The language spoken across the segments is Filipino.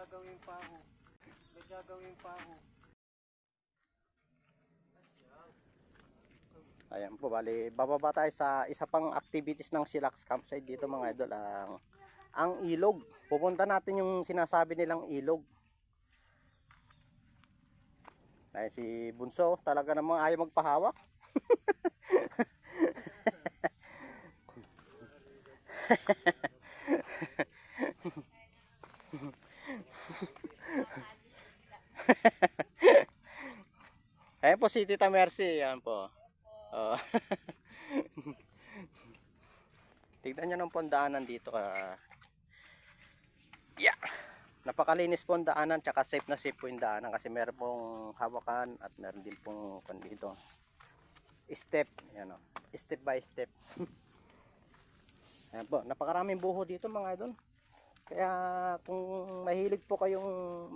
gagawin pa ako. May gagawin pa ako. Ayan po, bali, bababa tayo sa isa pang activities ng Silax Campsite dito mga idol, ang ilog. Pupunta natin yung sinasabi nilang ilog. Ay, si Bunso, talaga namang ayaw magpahawak. Ayan po si Tita Mercy, ayan po. Oh. Tignan nyo ng pondaanan dito. Yeah. Napakalinis po ang daanan, tsaka safe na safe po yung daanan kasi meron pong hawakan at meron din pong dito. Step, yan o. Step by step. Ayan po, napakaraming buho dito mga idol. Kaya kung mahilig po kayong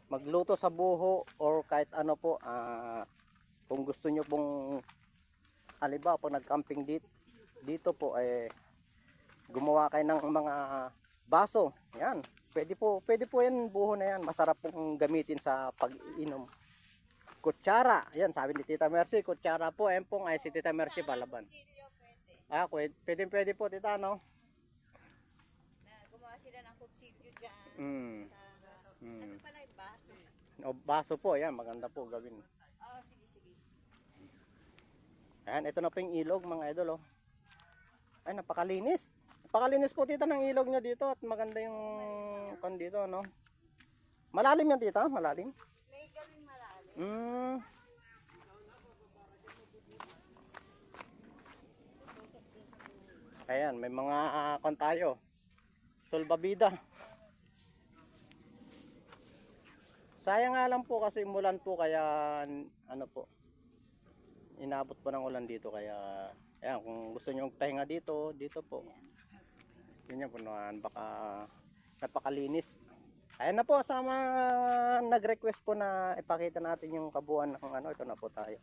magluto sa buho or kahit ano po, kung gusto nyo pong halimbawa pag nag-camping dito po gumawa kayo ng mga baso. Yan, pwede po yan, buho na yan. Masarap pong gamitin sa pag-iinom. Kutsara, yan sabi ni Tita Mercy, kutsara po. Ayan pong ay si Tita Mercy palaban. Pwede po tita, no? Gumawa sila ng kutsilyo dyan. Ito pala yung baso. O, baso po, yan, maganda po gawin. Sige. Ayan, ito na po yung ilog mga idol, oh. Ay, napakalinis. Napakalinis po tita ng ilog nyo dito at maganda yung dito, no? Malalim yan tita, malalim. May galing malalim. Ayan, may mga tayo. Solbabida. Sayang nga lang po kasi umulan po kaya ano po. Inabot po ng ulan dito kaya ayan, kung gusto niyo magpahinga dito po. Yun yan po naman, baka napakalinis. Ayan na po, sa mga nag-request po na ipakita natin yung kabuuan ng ito na po tayo.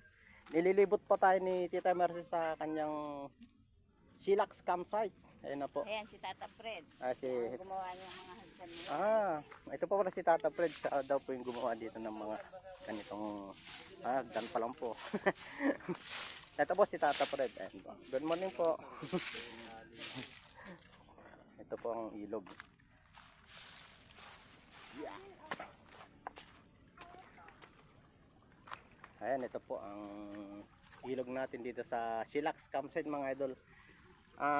Nililibot pa tayo ni Tita Mercy sa kanyang Silax Campsite. Ayan na po. Ayan si Tata Fred. Gumawa niya mga hagdan niya. Ito po pala si Tata Fred. Siya daw po yung gumawa dito ng mga ganitong hagdan pa lang po. Ito po si Tata Fred. Ayan po. Good morning po. Ito po ang ilog. Yeah. Ayan, ito po ang ilog natin dito sa Silax Campsite mga idol.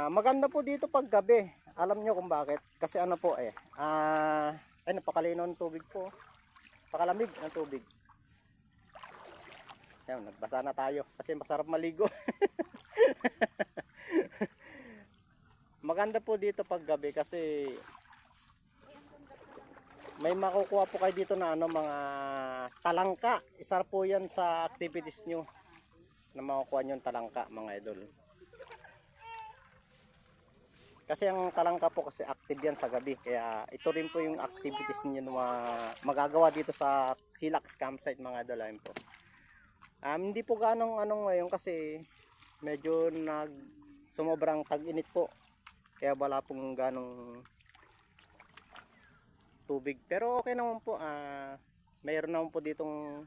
Maganda po dito pag gabi. Alam nyo kung bakit? Kasi ano po ay napakalino ng tubig po. Pakalamig ng tubig. Ayan, nagbasa na tayo kasi masarap maligo. Maganda po dito pag gabi kasi may makukuha po kayo dito na mga talangka. Isa po yan sa activities nyo na makukuha nyo yung talangka mga idol. Kasi ang talangka po kasi active yan sa gabi. Kaya ito rin po yung activities ninyo na magagawa dito sa Silax Campsite mga idol. Po. Hindi po ganong ngayon kasi medyo sumobrang tag-init po. Kaya wala pong ganong tubig. Pero okay naman po. Mayroon naman po ditong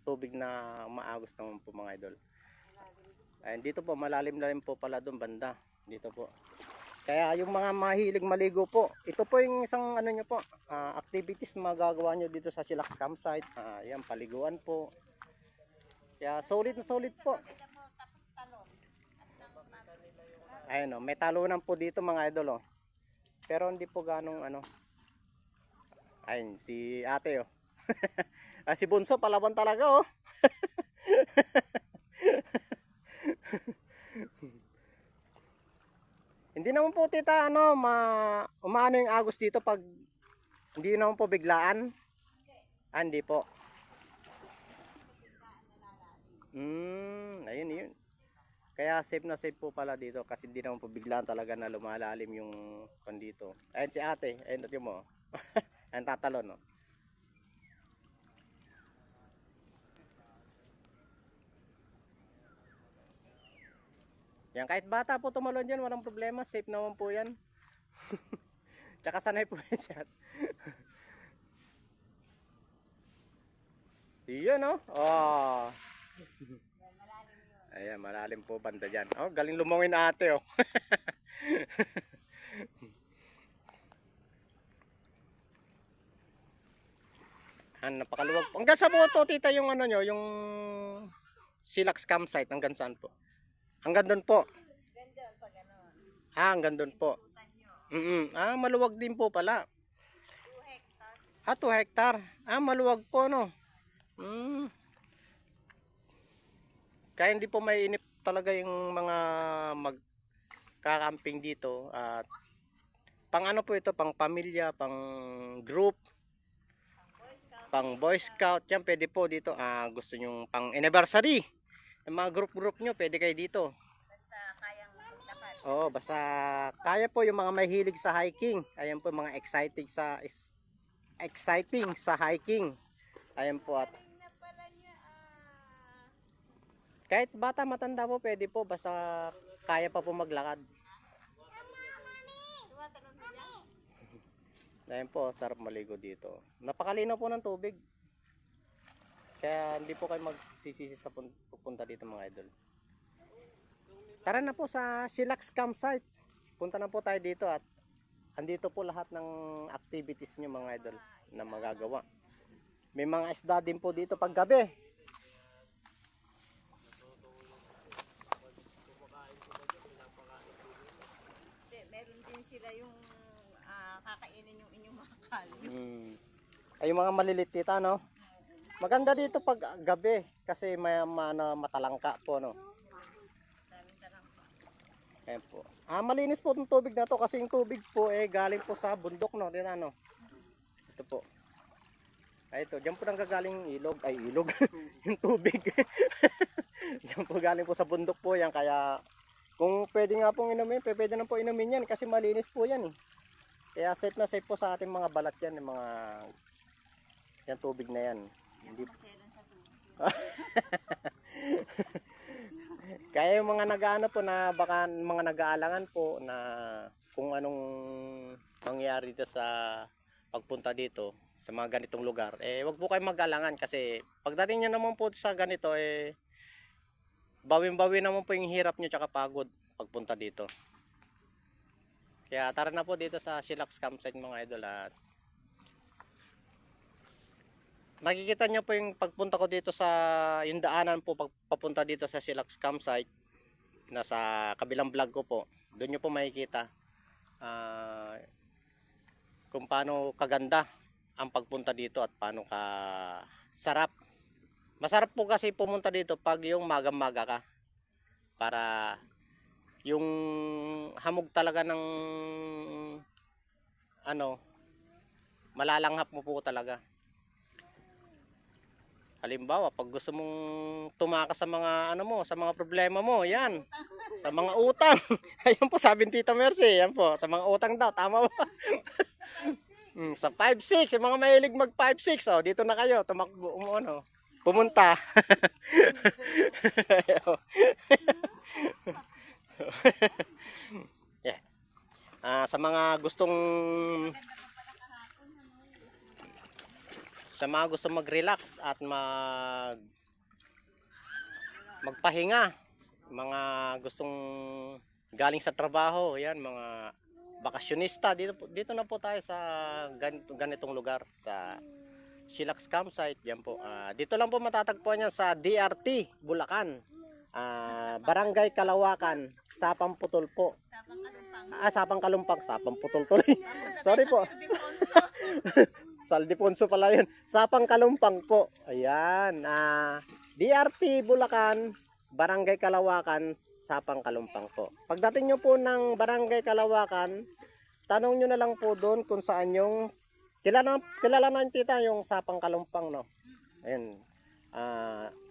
tubig na maagos naman po mga idol. Dito po malalim na rin po pala doon banda. Dito po. Kaya yung mga mahilig maligo po, ito po yung isang nyo po, activities magagawa nyo dito sa Silax Campsite. Yan, paliguan po. Kaya solid na solid po. Ayun may talunan po dito mga idol. Pero hindi po ganong ayun, si ate si Bunso palaban talaga Hindi naman po tita umaano yung agos dito pag hindi naman po biglaan. Hindi po. Ayun yun. Kaya safe na safe po pala dito kasi hindi naman po biglaan talaga na lumalalim yung dito. Ayun si ate, ayun natin mo. Ayun tatalon Yan, kahit bata po tumalon dyan, walang problema. Safe naman po yan. Tsaka sanay po yan siya. Iyan oh. Oh. Ayan, malalim po banda dyan. Oh, galing lumungin ate oh. Napakaluwag po. Hanggang sa po to, tita, yung ano nyo, yung Silax campsite, hanggang saan po? Hanggang doon po. Ganda pag ano. Hanggang doon po. Maluwag din po pala. 2 hectares. 2 hectare. Maluwag po no. Kaya hindi po mainip talaga yung mga magkakamping dito. At pang ano po ito, pang pamilya, pang group, pang Boy Scout. Yan pwede po dito. Gusto nyo pang anniversary. Yung mga group nyo, pwede kayo dito. Basta kayang maglakad. Oo, basta kaya po yung mga mahilig sa hiking. Ayan po mga exciting sa hiking. Ayan po at kahit bata matanda po pwede po basta kaya pa po maglakad. Ayan po, sarap maligo dito. Napakalinaw po ng tubig. Kaya hindi po kayo magsisisi sa pupunta dito mga idol. Tara na po sa Silax campsite. Punta na po tayo dito at andito po lahat ng activities nyo mga idol na magagawa. May mga isda din po dito pag gabi. Meron din sila yung kakainin yung inyong mga kalyo. Ay yung mga malilit tita no. Maganda dito pag gabi kasi may matalangka po no. Ayan po. Malinis po itong tubig na to kasi yung tubig po galing po sa bundok no. Din ano. Ito po. Ito, diyan po nang gagaling ilog. Ay ilog. Yung tubig. Diyan po galing po sa bundok po yan. Kaya kung pwede nga pong inumin, pwede na po inumin yan kasi malinis po yan eh. Kaya safe na safe po sa ating mga balat yan. Yung mga yan tubig na yan. Hindi Maselan sa tubig. Kaya yung mga nag-ano po na baka mga nag-aalangan po na kung anong mangyari dito sa pagpunta dito sa mga ganitong lugar, wag po kayo mag-alangan kasi pagdating nyo naman po sa ganito bawin-bawi naman po yung hirap nyo tsaka pagod pagpunta dito. Kaya tara na po dito sa Silax campsite mga idol at makikita nyo po yung pagpunta ko dito sa yung daanan po papunta dito sa Silax campsite. Nasa kabilang vlog ko po. Doon nyo po makikita kung paano kaganda ang pagpunta dito at paano ka sarap. Masarap po kasi pumunta dito pag yung maga-maga ka. Para yung hamog talaga ng ano malalanghap mo po talaga. Halimbawa, pag gusto mong tumakas sa mga ano mo, sa mga problema mo, yan. Sa mga utang. Ayun po, sabi ni Tita Mercy, yan po, sa mga utang daw, tama ba? Sa 5-6, yung mga mahilig mag 5-6, dito na kayo, tumakbo, pumunta. Yeah. Sa mga gustong mag-relax at magpahinga, mga gustong galing sa trabaho, yan mga bakasyonista, dito na po tayo sa ganitong lugar sa Silax campsite. Yan po. Dito lang po matatagpuan yan sa DRT, Bulacan. Barangay Kalawakan, Sapang Putol po. Sapang Kalumpang, Sapang Putol tuloy. Sorry po. Saldiponso pala yun. Sapang Kalumpang po. Ayan. DRT Bulacan, Barangay Kalawakan, Sapang Kalumpang po. Pagdating nyo po ng Barangay Kalawakan, tanong nyo na lang po doon kung saan yung kilala na yung tita yung Sapang Kalumpang no. Ayan.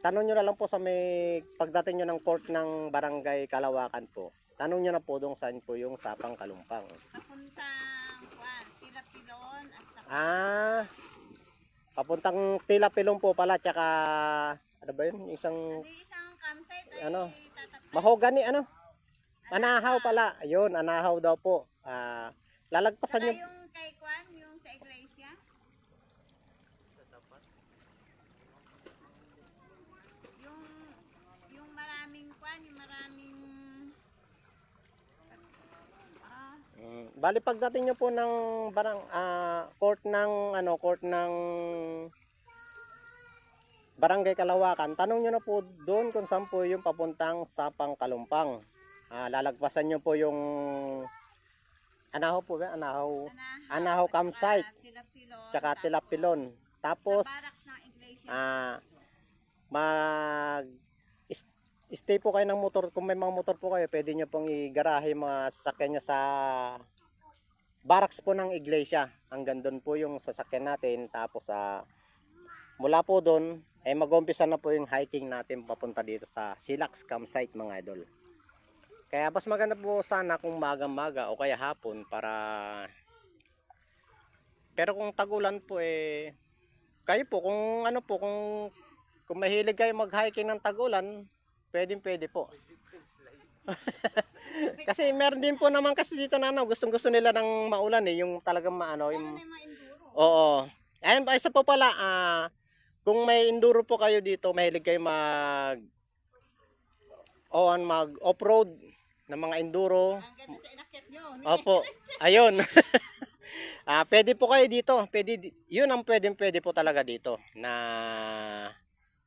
Tanong nyo na lang po sa may pagdating nyo ng court ng Barangay Kalawakan po. Tanong nyo na po doon saan po yung Sapang Kalumpang. Papuntang Tilapilon at saka papuntang Tilapilon po pala tsaka ano ba yun? Isang campsite ay mahogani Anahaw pala. Ayun, Anahaw daw po. Lalagpasan nyo. yung Bali pagdating nyo po ng court ng Barangay Kalawakan, tanong nyo na po doon kung saan po yung papuntang Sapang Kalumpang. Lalagpasan nyo po yung Anahaw po ba? Anahaw campsite. Tilapilon. Tsaka Tilapilon. Tapos, Sa barracks ng iglesia. stay po kayo ng motor. Kung may mga motor po kayo, pwede nyo pong igarahe mga sasakyan nyo sa barracks po ng iglesia. Hanggang doon po yung sasakyan natin. Tapos, mula po doon, mag-umpisa na po yung hiking natin papunta dito sa Silax campsite mga idol. Kaya mas maganda po sana kung maga-maga o kaya hapon para... Pero kung tagulan po kayo po kung ano po, kung mahilig kayo mag-hiking ng tagulan, pwede po. Kasi meron din po naman kasi dito na gustong-gusto nila ng maulan yung talagang yung oo. Ayun, isa po pala, kung may enduro po kayo dito, mahilig kayo mag-off-road ng mga enduro. Ang ganda sa inakyat nyo. Opo, ayun. Pwede po kayo dito. Yun ang pwede po talaga dito na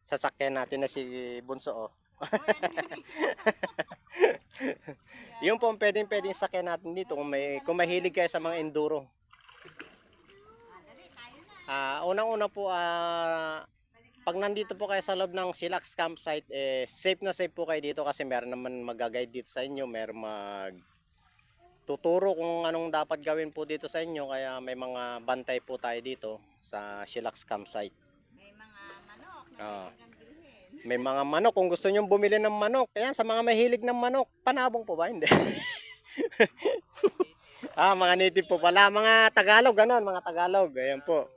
sasakyan natin na si Bunso. Yun po ang pwedeng sakyan natin dito kung mahilig kayo sa mga enduro. Unang-una po, pag nandito po kayo sa loob ng Silax campsite, safe na safe po kayo dito kasi meron naman mag-guide dito sa inyo, meron tuturo kung anong dapat gawin po dito sa inyo, kaya may mga bantay po tayo dito sa Silax campsite. May mga manok. May mga manok, kung gusto nyo bumili ng manok, ayan, sa mga mahilig ng manok, panabong po ba? Hindi. Mga native po pala, mga Tagalog, ganon, mga Tagalog, ayan po.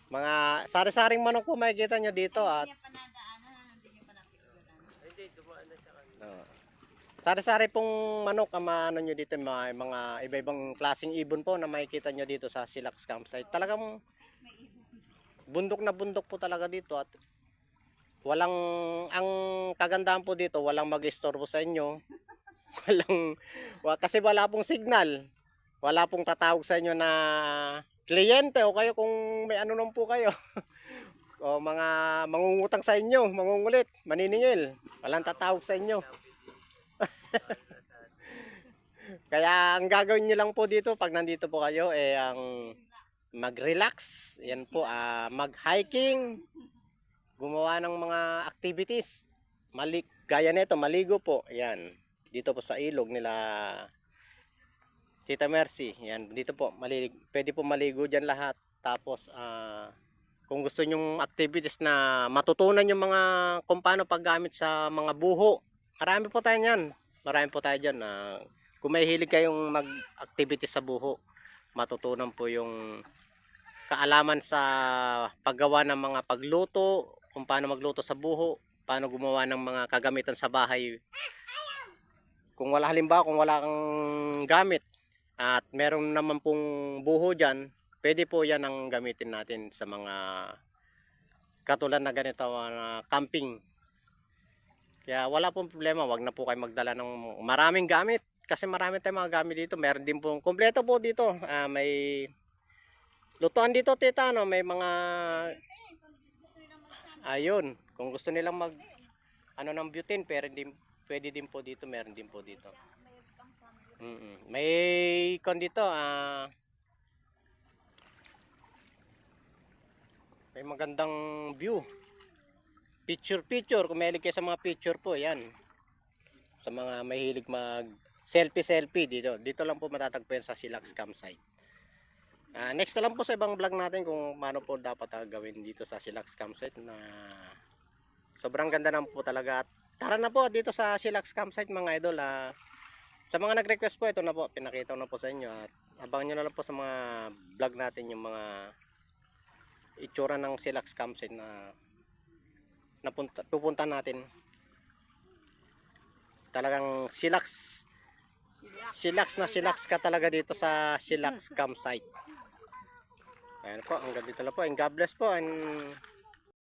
Mga sari-saring manok po makikita nyo dito at sari-sari pong manok ang maano nyo dito, mga iba-ibang klaseng ibon po na makikita nyo dito sa Silax campsite. Talagang bundok na bundok po talaga dito at ang kagandahan po dito, walang mag-istorbo sa inyo. Kasi wala pong signal. Wala pong tatawag sa inyo na kliyente o kayo kung may ano naman po kayo. O mga mangungutang sa inyo, mangungulit, maniningil. Walang tatawag sa inyo. Kaya ang gagawin nyo lang po dito pag nandito po kayo ang mag-relax. Yan po, mag-hiking, gumawa ng mga activities. Gaya nito, maligo po. Yan. Dito po sa ilog nila Tita Mercy. Yan, dito po pwede po maligo diyan lahat. Tapos kung gusto nyong activities na matutunan yung mga kung paano paggamit sa mga buho, marami po tayo niyan. Marami po tayo diyan kung may hilig kayong mag-activities sa buho, matutunan po yung kaalaman sa paggawa ng mga pagluto, kung paano magluto sa buho, paano gumawa ng mga kagamitan sa bahay. Kung wala kang gamit at meron naman pong buho dyan, pwede po yan ang gamitin natin sa mga katulad na ganito na camping. Kaya wala pong problema, wag na po kayo magdala ng maraming gamit kasi marami tayong mga gamit dito. Meron din po kompleto po dito. May lutuan dito, tita, may mga ayun, kung gusto nilang mag ng butane, pwede din po dito, meron din po dito. May kon dito, may magandang view. Picture, kung mahilig kayo sa mga picture po, yan. Sa mga mahilig mag selfie dito lang po matatagpuan sa Silax campsite. Next na lang po sa ibang vlog natin kung paano po dapat gawin dito sa Silax campsite na sobrang ganda naman po talaga. At tara na po dito sa Silax campsite mga idol. Sa mga nag-request po, ito na po, pinakita ko na po sa inyo at abangan nyo na lang po sa mga vlog natin yung mga itsura ng Silax campsite na pupunta natin. Talagang Silax ka talaga dito sa Silax campsite. Ayan po, hanggang dito lang po, and God bless po, and